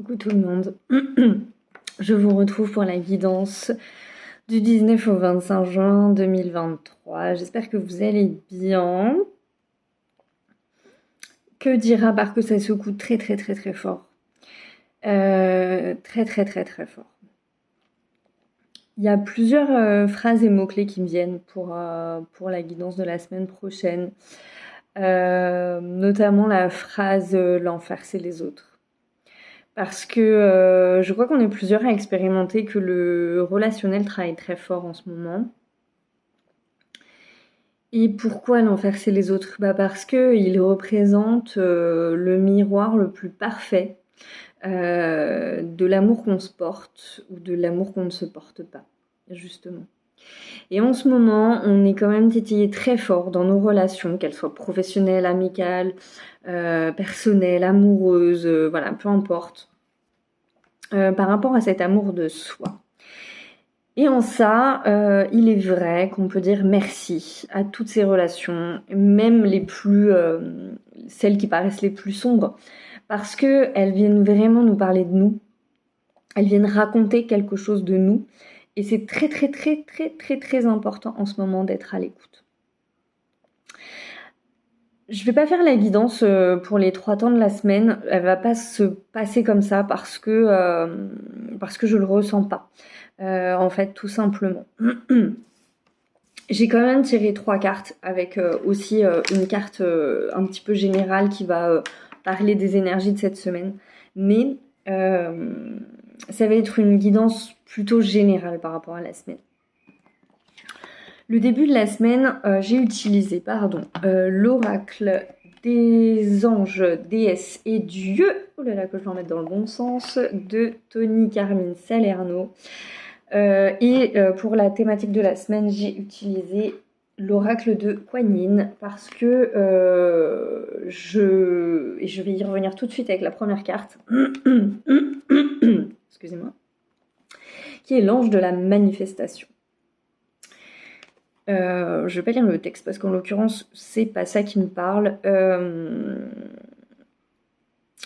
Coucou tout le monde, je vous retrouve pour la guidance du 19 au 25 juin 2023. J'espère que vous allez bien. Que dire à part que ça secoue très très très très fort. Très fort. Il y a plusieurs phrases et mots-clés qui me viennent pour la guidance de la semaine prochaine. Notamment la phrase l'enfer c'est les autres. Parce que je crois qu'on est plusieurs à expérimenter que le relationnel travaille très fort en ce moment. Et pourquoi l'enfer c'est les autres? Parce qu'il représente le miroir le plus parfait de l'amour qu'on se porte ou de l'amour qu'on ne se porte pas, justement. Et en ce moment, on est quand même titillé très fort dans nos relations, qu'elles soient professionnelles, amicales, personnelles, amoureuses, voilà, peu importe. Par rapport à cet amour de soi. Et en ça, il est vrai qu'on peut dire merci à toutes ces relations, même celles qui paraissent les plus sombres, parce qu'elles viennent vraiment nous parler de nous, elles viennent raconter quelque chose de nous, et c'est très important en ce moment d'être à l'écoute. Je vais pas faire la guidance pour les 3 temps de la semaine. Elle va pas se passer comme ça parce que je le ressens pas. En fait, tout simplement. J'ai quand même tiré 3 cartes avec aussi une carte un petit peu générale qui va parler des énergies de cette semaine. Mais ça va être une guidance plutôt générale par rapport à la semaine. Le début de la semaine, j'ai utilisé l'oracle des anges, déesses et dieux, oh là là que je vais en mettre dans le bon sens, de Tony Carmine Salerno. Pour la thématique de la semaine, j'ai utilisé l'oracle de Kuan Yin parce que je vais y revenir tout de suite avec la première carte, excusez-moi, qui est l'ange de la manifestation. Je vais pas lire le texte parce qu'en l'occurrence c'est pas ça qui me parle.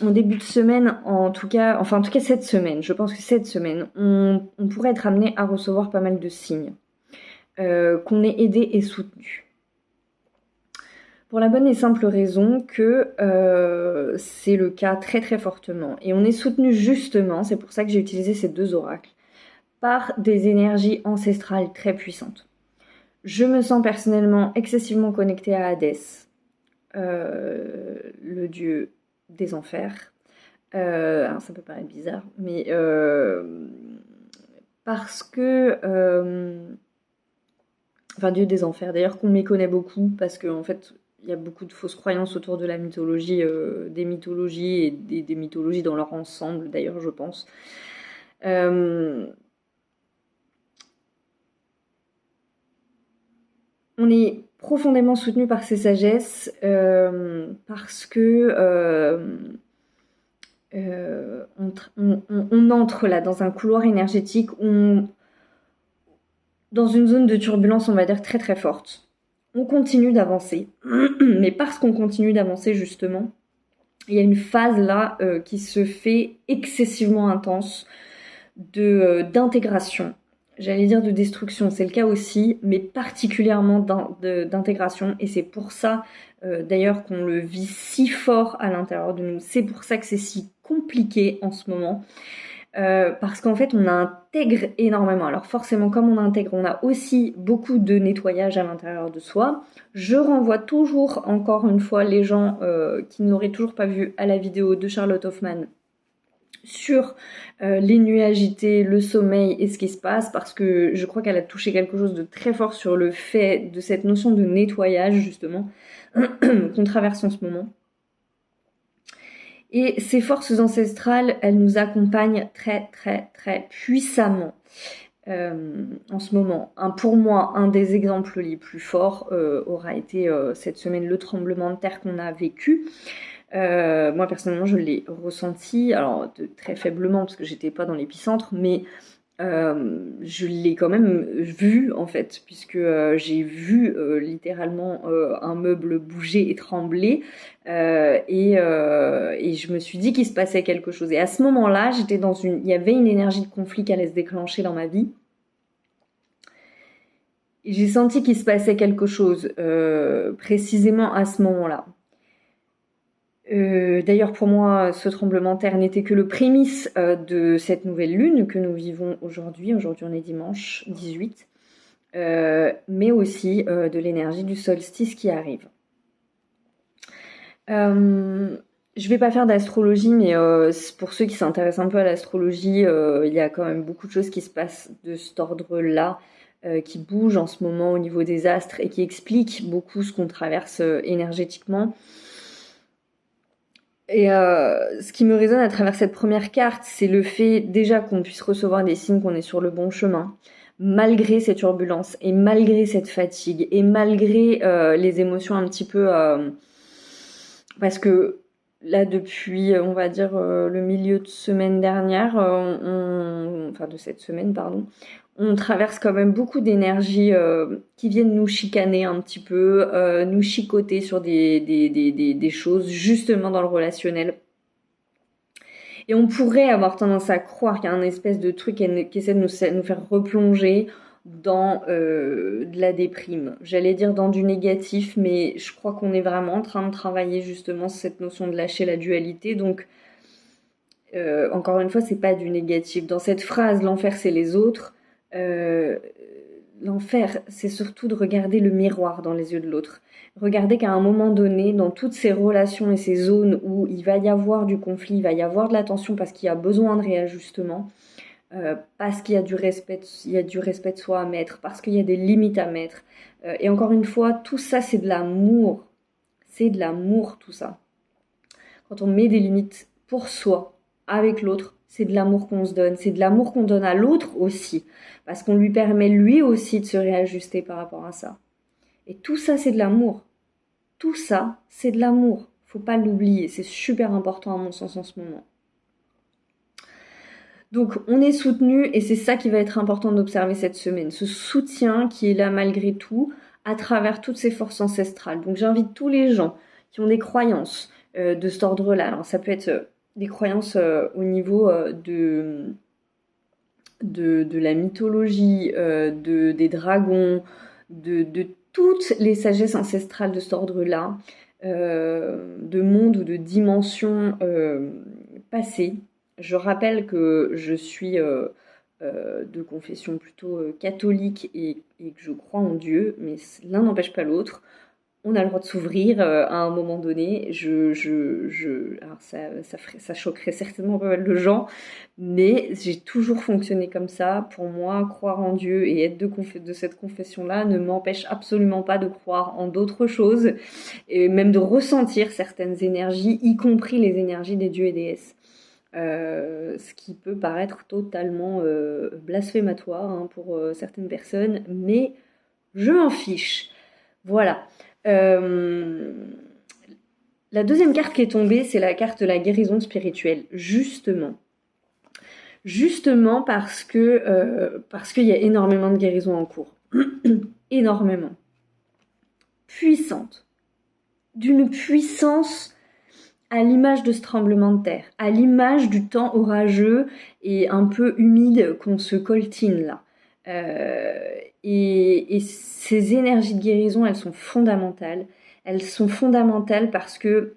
En début de semaine, en tout cas cette semaine, je pense que cette semaine, on pourrait être amené à recevoir pas mal de signes, qu'on est aidé et soutenu. Pour la bonne et simple raison que c'est le cas très fortement. Et on est soutenu justement, c'est pour ça que j'ai utilisé ces 2 oracles, par des énergies ancestrales très puissantes. Je me sens personnellement excessivement connectée à Hadès, le dieu des enfers. Alors ça peut paraître bizarre, mais parce que... dieu des enfers, d'ailleurs qu'on méconnaît beaucoup, parce qu'en fait, il y a beaucoup de fausses croyances autour de la mythologie, des mythologies et des mythologies dans leur ensemble, d'ailleurs, je pense. On est profondément soutenu par ces sagesses parce que on entre là dans un couloir énergétique, dans une zone de turbulence, on va dire très forte. On continue d'avancer, mais parce qu'on continue d'avancer justement, il y a une phase là qui se fait excessivement intense d'intégration. J'allais dire de destruction, c'est le cas aussi, mais particulièrement d'intégration. Et c'est pour ça, d'ailleurs, qu'on le vit si fort à l'intérieur de nous. C'est pour ça que c'est si compliqué en ce moment. Parce qu'en fait, on intègre énormément. Alors forcément, comme on intègre, on a aussi beaucoup de nettoyage à l'intérieur de soi. Je renvoie toujours, encore une fois, les gens qui n'auraient toujours pas vu à la vidéo de Charlotte Hoffman sur les nuits agitées, le sommeil et ce qui se passe, parce que je crois qu'elle a touché quelque chose de très fort sur le fait de cette notion de nettoyage justement qu'on traverse en ce moment. Et ces forces ancestrales, elles nous accompagnent très puissamment en ce moment. Pour moi, un des exemples les plus forts aura été cette semaine le tremblement de terre qu'on a vécu. Moi personnellement je l'ai ressenti, alors très faiblement parce que j'étais pas dans l'épicentre, mais Je l'ai quand même vu en fait, puisque j'ai vu littéralement un meuble bouger et trembler, et je me suis dit qu'il se passait quelque chose. Et à ce moment-là, il y avait une énergie de conflit qui allait se déclencher dans ma vie. Et j'ai senti qu'il se passait quelque chose précisément à ce moment-là. D'ailleurs, pour moi, ce tremblement de terre n'était que le prémisse de cette nouvelle lune que nous vivons aujourd'hui. Aujourd'hui, on est dimanche 18, mais aussi de l'énergie du solstice qui arrive. Je vais pas faire d'astrologie, mais pour ceux qui s'intéressent un peu à l'astrologie, il y a quand même beaucoup de choses qui se passent de cet ordre-là, qui bougent en ce moment au niveau des astres et qui expliquent beaucoup ce qu'on traverse énergétiquement. Et ce qui me résonne à travers cette première carte, c'est le fait déjà qu'on puisse recevoir des signes qu'on est sur le bon chemin, malgré ces turbulences et malgré cette fatigue et malgré les émotions un petit peu... parce que là, depuis, on va dire, le milieu de semaine dernière, enfin de cette semaine, pardon, on traverse quand même beaucoup d'énergies qui viennent nous chicaner un petit peu, nous chicoter sur des choses justement dans le relationnel. Et on pourrait avoir tendance à croire qu'il y a un espèce de truc qui essaie de nous faire replonger dans de la déprime. J'allais dire dans du négatif, mais je crois qu'on est vraiment en train de travailler justement cette notion de lâcher la dualité. Donc, encore une fois, c'est pas du négatif. Dans cette phrase, l'enfer c'est les autres. L'enfer, c'est surtout de regarder le miroir dans les yeux de l'autre. Regarder qu'à un moment donné, dans toutes ces relations et ces zones où il va y avoir du conflit, il va y avoir de la tension parce qu'il y a besoin de réajustement, parce qu'il y a il y a du respect de soi à mettre, parce qu'il y a des limites à mettre. Et encore une fois, tout ça, c'est de l'amour. C'est de l'amour, tout ça. Quand on met des limites pour soi, avec l'autre, c'est de l'amour qu'on se donne. C'est de l'amour qu'on donne à l'autre aussi. Parce qu'on lui permet lui aussi de se réajuster par rapport à ça. Et tout ça, c'est de l'amour. Tout ça, c'est de l'amour. Faut pas l'oublier. C'est super important à mon sens en ce moment. Donc, on est soutenu et c'est ça qui va être important d'observer cette semaine. Ce soutien qui est là malgré tout à travers toutes ces forces ancestrales. Donc, j'invite tous les gens qui ont des croyances de cet ordre-là. Alors, ça peut être des croyances au niveau de la mythologie, des dragons, de toutes les sagesses ancestrales de cet ordre-là, de mondes ou de dimensions passées. Je rappelle que je suis de confession plutôt catholique et que je crois en Dieu, mais l'un n'empêche pas l'autre. On a le droit de s'ouvrir à un moment donné. Alors ça choquerait certainement pas mal de gens, mais j'ai toujours fonctionné comme ça. Pour moi, croire en Dieu et être de cette confession-là ne m'empêche absolument pas de croire en d'autres choses et même de ressentir certaines énergies, y compris les énergies des dieux et déesses. Ce qui peut paraître totalement blasphématoire hein, pour certaines personnes, mais je m'en fiche. Voilà. La deuxième carte qui est tombée, c'est la carte de la guérison spirituelle, justement. Justement parce qu'il y a énormément de guérisons en cours. Énormément. Puissante. D'une puissance à l'image de ce tremblement de terre, à l'image du temps orageux et un peu humide qu'on se coltine là. Et ces énergies de guérison, elles sont fondamentales. Elles sont fondamentales parce que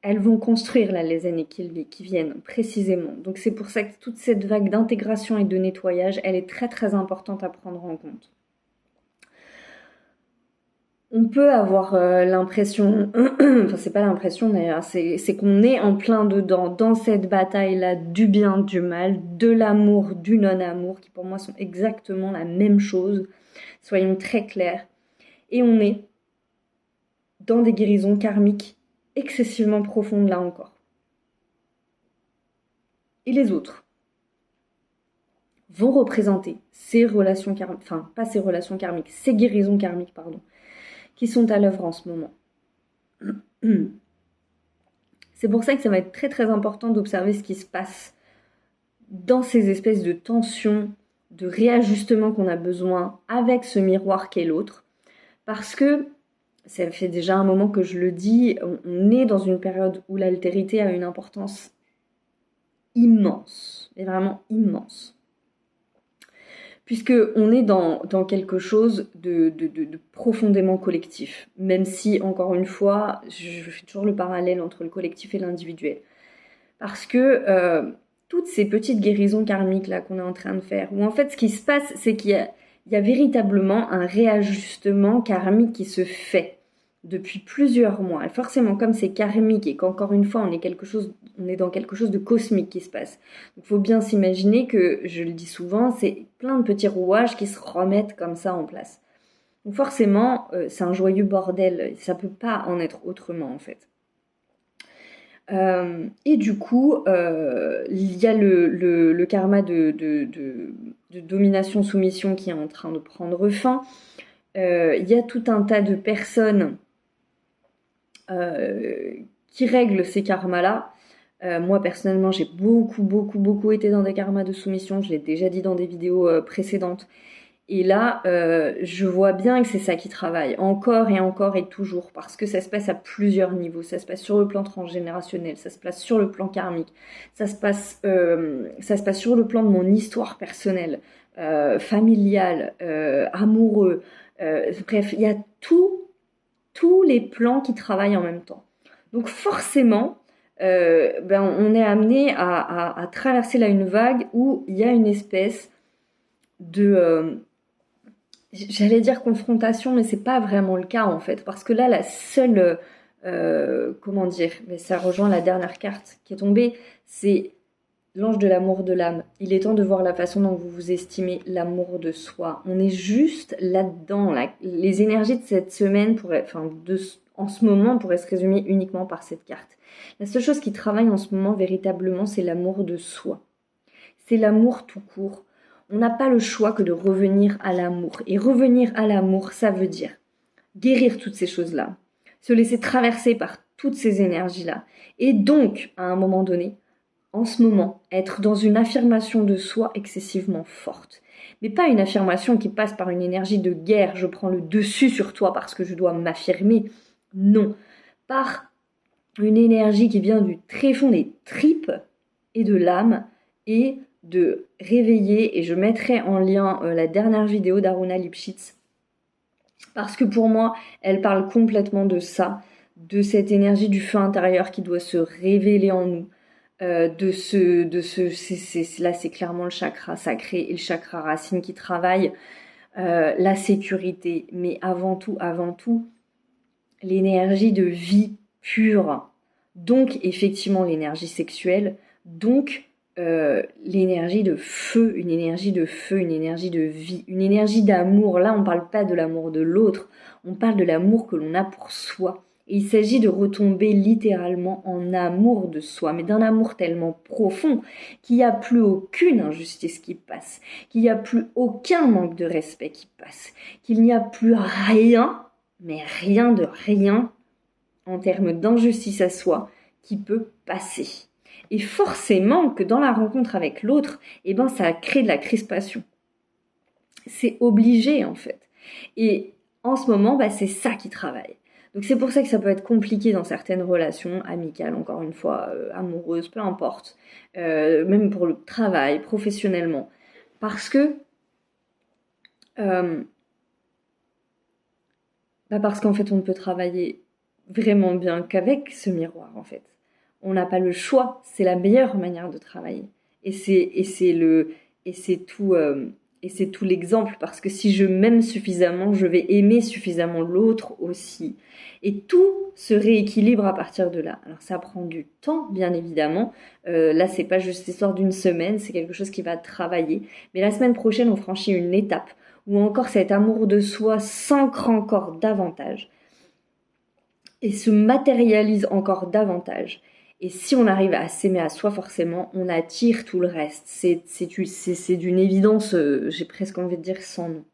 elles vont construire là les années qui viennent, précisément. Donc c'est pour ça que toute cette vague d'intégration et de nettoyage, elle est très très importante à prendre en compte. On peut avoir l'impression, enfin c'est pas l'impression d'ailleurs, c'est qu'on est en plein dedans, dans cette bataille-là du bien, du mal, de l'amour, du non-amour, qui pour moi sont exactement la même chose, soyons très clairs. Et on est dans des guérisons karmiques excessivement profondes là encore. Et les autres vont représenter ces relations karmiques, enfin pas ces relations karmiques, ces guérisons karmiques, pardon, qui sont à l'œuvre en ce moment. C'est pour ça que ça va être très très important d'observer ce qui se passe dans ces espèces de tensions, de réajustement qu'on a besoin avec ce miroir qu'est l'autre, parce que ça fait déjà un moment que je le dis, on est dans une période où l'altérité a une importance immense, mais vraiment immense. Puisqu'on est dans quelque chose de profondément collectif, même si, encore une fois, je fais toujours le parallèle entre le collectif et l'individuel. Parce que toutes ces petites guérisons karmiques là qu'on est en train de faire, où en fait ce qui se passe, c'est qu'il y a véritablement un réajustement karmique qui se fait depuis plusieurs mois. Et forcément, comme c'est karmique et qu'encore une fois, on est dans quelque chose de cosmique qui se passe. Il faut bien s'imaginer que, je le dis souvent, c'est plein de petits rouages qui se remettent comme ça en place. Donc forcément, c'est un joyeux bordel. Ça peut pas en être autrement en fait. Et du coup, il y a le karma de domination-soumission qui est en train de prendre fin. Il y a tout un tas de personnes qui règlent ces karmas-là. Moi, personnellement, j'ai beaucoup été dans des karmas de soumission. Je l'ai déjà dit dans des vidéos précédentes. Et là, je vois bien que c'est ça qui travaille, encore et toujours, parce que ça se passe à plusieurs niveaux. Ça se passe sur le plan transgénérationnel, ça se passe sur le plan karmique, ça se passe sur le plan de mon histoire personnelle, familiale, amoureux. Bref, il y a tous les plans qui travaillent en même temps. Donc forcément, on est amené à traverser là une vague où il y a une espèce de... j'allais dire confrontation, mais c'est pas vraiment le cas en fait, parce que là, la seule... comment dire, mais ça rejoint la dernière carte qui est tombée, c'est l'ange de l'amour de l'âme. Il est temps de voir la façon dont vous vous estimez l'amour de soi. On est juste là-dedans. Les énergies de cette semaine, en ce moment, pourraient se résumer uniquement par cette carte. La seule chose qui travaille en ce moment véritablement, c'est l'amour de soi. C'est l'amour tout court. On n'a pas le choix que de revenir à l'amour. Et revenir à l'amour, ça veut dire guérir toutes ces choses-là, se laisser traverser par toutes ces énergies-là. Et donc, à un moment donné, en ce moment, être dans une affirmation de soi excessivement forte. Mais pas une affirmation qui passe par une énergie de guerre, je prends le dessus sur toi parce que je dois m'affirmer. Non, par une énergie qui vient du tréfonds des tripes et de l'âme et de réveiller, et je mettrai en lien la dernière vidéo d'Aruna Lipschitz, parce que pour moi, elle parle complètement de ça, de cette énergie du feu intérieur qui doit se révéler en nous, là c'est clairement le chakra sacré et le chakra racine qui travaille, la sécurité, mais avant tout, l'énergie de vie pure, donc effectivement l'énergie sexuelle, donc l'énergie de feu, une énergie de vie, une énergie d'amour. Là, on ne parle pas de l'amour de l'autre, on parle de l'amour que l'on a pour soi. Et il s'agit de retomber littéralement en amour de soi, mais d'un amour tellement profond qu'il n'y a plus aucune injustice qui passe, qu'il n'y a plus aucun manque de respect qui passe, qu'il n'y a plus rien, mais rien de rien, en termes d'injustice à soi, qui peut passer. Et forcément que dans la rencontre avec l'autre, ça crée de la crispation. C'est obligé en fait. Et en ce moment, c'est ça qui travaille. Donc c'est pour ça que ça peut être compliqué dans certaines relations amicales, encore une fois, amoureuses, peu importe, même pour le travail, professionnellement. Parce qu'en fait, on ne peut travailler vraiment bien qu'avec ce miroir, en fait. On n'a pas le choix, c'est la meilleure manière de travailler. Et c'est tout l'exemple, parce que si je m'aime suffisamment, je vais aimer suffisamment l'autre aussi. Et tout se rééquilibre à partir de là. Alors ça prend du temps, bien évidemment. Là, c'est pas juste l'histoire d'une semaine, c'est quelque chose qui va travailler. Mais la semaine prochaine, on franchit une étape où encore cet amour de soi s'ancre encore davantage et se matérialise encore davantage. Et si on arrive à s'aimer à soi, forcément, on attire tout le reste. C'est d'une évidence, j'ai presque envie de dire sans nom.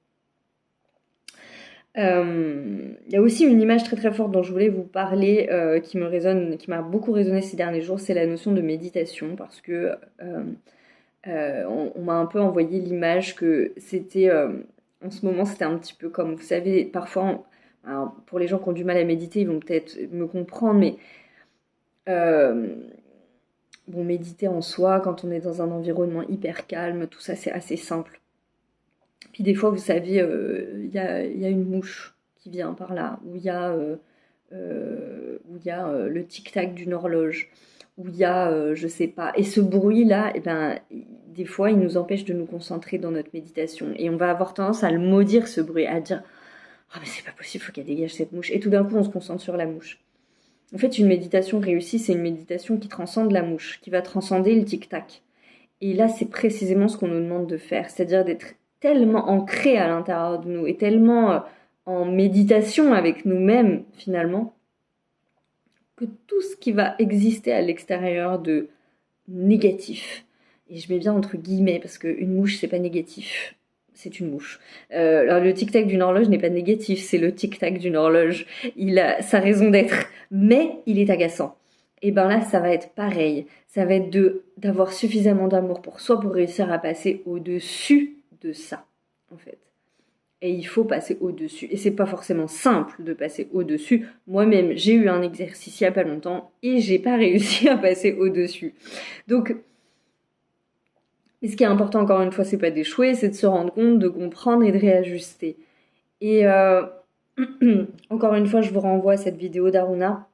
Il y a aussi une image très très forte dont je voulais vous parler, qui m'a beaucoup résonné ces derniers jours, c'est la notion de méditation, parce que On m'a un peu envoyé l'image que c'était, en ce moment, c'était un petit peu comme, vous savez, parfois, alors, pour les gens qui ont du mal à méditer, ils vont peut-être me comprendre, mais euh, bon, méditer en soi, quand on est dans un environnement hyper calme, tout ça, c'est assez simple. Puis des fois, vous savez, il y a une mouche qui vient par là, où il y a le tic-tac d'une horloge, où il y a, je sais pas. Et ce bruit-là, eh ben, des fois, il nous empêche de nous concentrer dans notre méditation. Et on va avoir tendance à le maudire, ce bruit, à dire ah mais c'est pas possible, faut qu'elle dégage cette mouche. Et tout d'un coup, on se concentre sur la mouche. En fait, une méditation réussie, c'est une méditation qui transcende la mouche, qui va transcender le tic-tac. Et là, c'est précisément ce qu'on nous demande de faire, c'est-à-dire d'être tellement ancré à l'intérieur de nous et tellement en méditation avec nous-mêmes, finalement, que tout ce qui va exister à l'extérieur de négatif, et je mets bien entre guillemets parce qu'une mouche, c'est pas négatif, c'est une mouche. Alors le tic-tac d'une horloge n'est pas négatif, c'est le tic-tac d'une horloge. Il a sa raison d'être, mais il est agaçant. Et ben là, ça va être pareil. Ça va être d'avoir suffisamment d'amour pour soi pour réussir à passer au-dessus de ça, en fait. Et il faut passer au-dessus. Et c'est pas forcément simple de passer au-dessus. Moi-même, j'ai eu un exercice il y a pas longtemps et j'ai pas réussi à passer au-dessus. Donc, et ce qui est important, encore une fois, c'est pas d'échouer, c'est de se rendre compte, de comprendre et de réajuster. Et encore une fois, je vous renvoie à cette vidéo d'Aruna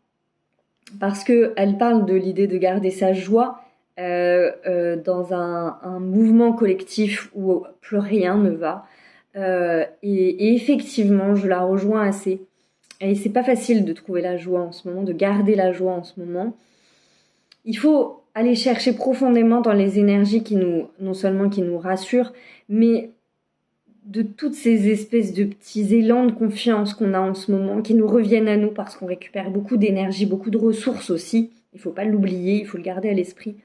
parce qu'elle parle de l'idée de garder sa joie dans un mouvement collectif où plus rien ne va. Et effectivement, je la rejoins assez. Et c'est pas facile de trouver la joie en ce moment, de garder la joie en ce moment. Il faut aller chercher profondément dans les énergies qui nous, non seulement qui nous rassurent, mais de toutes ces espèces de petits élans de confiance qu'on a en ce moment, qui nous reviennent à nous parce qu'on récupère beaucoup d'énergie, beaucoup de ressources aussi. Il ne faut pas l'oublier, il faut le garder à l'esprit.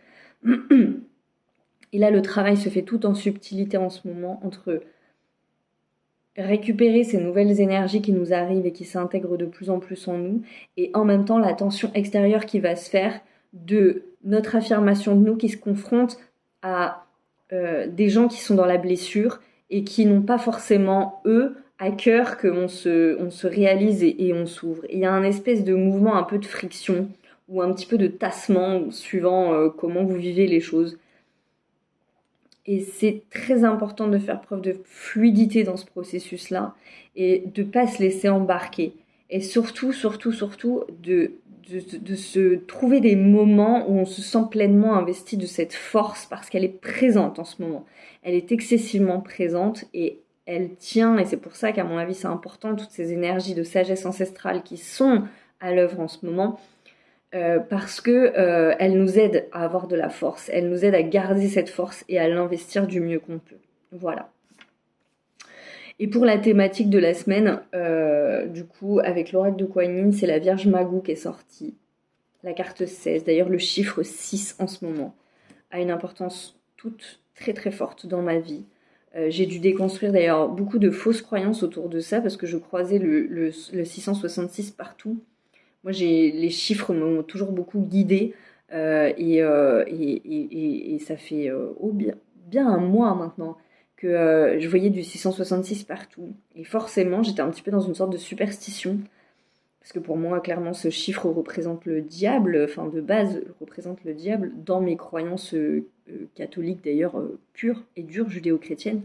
Et là, le travail se fait tout en subtilité en ce moment, entre récupérer ces nouvelles énergies qui nous arrivent et qui s'intègrent de plus en plus en nous, et en même temps la tension extérieure qui va se faire de notre affirmation de nous qui se confronte à des gens qui sont dans la blessure et qui n'ont pas forcément, eux, à cœur qu'on se réalise et on s'ouvre. Il y a un espèce de mouvement un peu de friction ou un petit peu de tassement suivant comment vous vivez les choses. Et c'est très important de faire preuve de fluidité dans ce processus-là et de ne pas se laisser embarquer. Et surtout, de se trouver des moments où on se sent pleinement investi de cette force parce qu'elle est présente en ce moment. Elle est excessivement présente et elle tient, et c'est pour ça qu'à mon avis c'est important, toutes ces énergies de sagesse ancestrale qui sont à l'œuvre en ce moment, parce que elle nous aide à avoir de la force, elle nous aide à garder cette force et à l'investir du mieux qu'on peut. Voilà. Et pour la thématique de la semaine, du coup, avec l'oracle de Kuan Yin, c'est la Vierge Magou qui est sortie. La carte 16, d'ailleurs le chiffre 6 en ce moment, a une importance toute très très forte dans ma vie. J'ai dû déconstruire d'ailleurs beaucoup de fausses croyances autour de ça parce que je croisais le 666 partout. Moi, les chiffres m'ont toujours beaucoup guidée et ça fait bien un mois maintenant que je voyais du 666 partout. Et forcément, j'étais un petit peu dans une sorte de superstition. Parce que pour moi, clairement, ce chiffre représente le diable, enfin de base, représente le diable dans mes croyances catholiques d'ailleurs pures et dures, judéo-chrétiennes.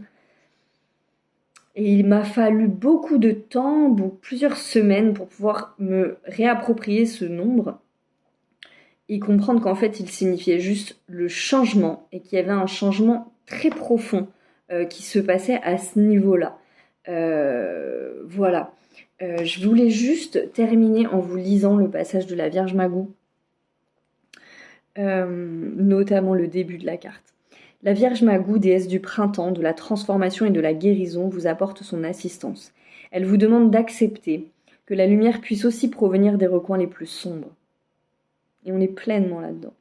Et il m'a fallu beaucoup de temps, plusieurs semaines pour pouvoir me réapproprier ce nombre et comprendre qu'en fait il signifiait juste le changement et qu'il y avait un changement très profond qui se passait à ce niveau-là. Voilà. Je voulais juste terminer en vous lisant le passage de la Vierge Magou, notamment le début de la carte. La Vierge Magou, déesse du printemps, de la transformation et de la guérison, vous apporte son assistance. Elle vous demande d'accepter que la lumière puisse aussi provenir des recoins les plus sombres. Et on est pleinement là-dedans.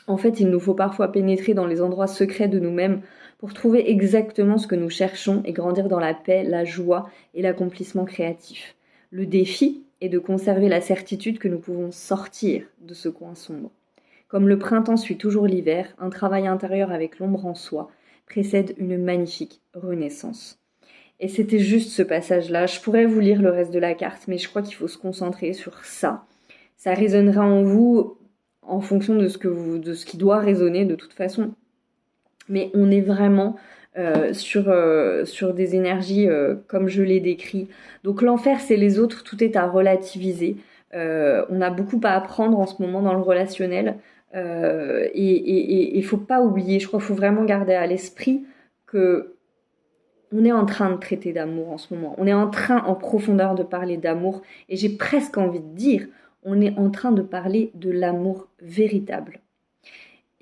En fait, il nous faut parfois pénétrer dans les endroits secrets de nous-mêmes pour trouver exactement ce que nous cherchons et grandir dans la paix, la joie et l'accomplissement créatif. Le défi est de conserver la certitude que nous pouvons sortir de ce coin sombre. Comme le printemps suit toujours l'hiver, un travail intérieur avec l'ombre en soi précède une magnifique renaissance. Et c'était juste ce passage-là. Je pourrais vous lire le reste de la carte, mais je crois qu'il faut se concentrer sur ça. Ça résonnera en vous en fonction de ce qui doit résonner de toute façon. Mais on est vraiment sur des énergies comme je l'ai décrit. Donc l'enfer, c'est les autres, tout est à relativiser. On a beaucoup à apprendre en ce moment dans le relationnel. Et il faut pas oublier, je crois qu'il faut vraiment garder à l'esprit que on est en train de traiter d'amour en ce moment. On est en train en profondeur de parler d'amour. Et j'ai presque envie de dire, on est en train de parler de l'amour véritable.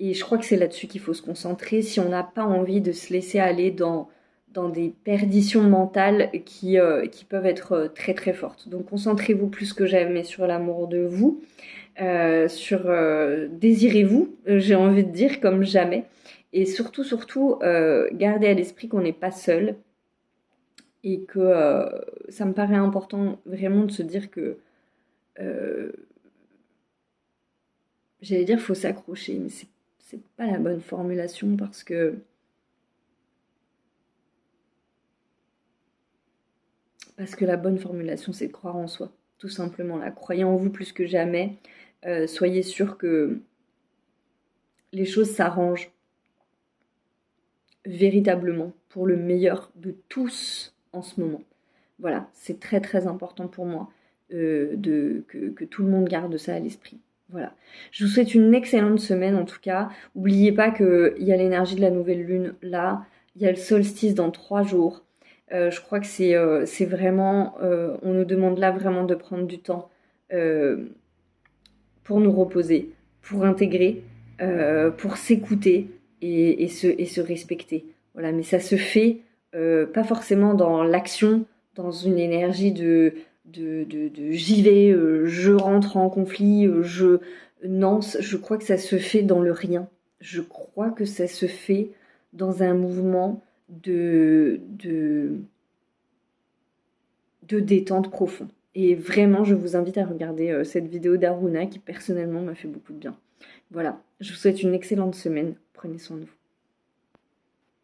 Et je crois que c'est là-dessus qu'il faut se concentrer si on n'a pas envie de se laisser aller dans des perditions mentales qui peuvent être très très fortes. Donc concentrez-vous plus que jamais sur l'amour de vous, désirez-vous, j'ai envie de dire, comme jamais. Et surtout, gardez à l'esprit qu'on n'est pas seul et que ça me paraît important vraiment de se dire que j'allais dire faut s'accrocher, mais c'est pas la bonne formulation parce que la bonne formulation c'est de croire en soi, tout simplement là. Croyez en vous plus que jamais, soyez sûr que les choses s'arrangent véritablement pour le meilleur de tous en ce moment. Voilà, c'est très très important pour moi que tout le monde garde ça à l'esprit. Voilà. Je vous souhaite une excellente semaine en tout cas. N'oubliez pas qu'il y a l'énergie de la nouvelle lune là. Il y a le solstice dans 3 jours. Je crois que c'est vraiment... on nous demande là vraiment de prendre du temps pour nous reposer, pour intégrer, pour s'écouter et se respecter. Voilà, mais ça se fait pas forcément dans l'action, dans une énergie de j'y vais, je rentre en conflit, non, je crois que ça se fait dans le rien. Je crois que ça se fait dans un mouvement de détente profond. Et vraiment, je vous invite à regarder cette vidéo d'Aruna qui personnellement m'a fait beaucoup de bien. Voilà, je vous souhaite une excellente semaine. Prenez soin de vous.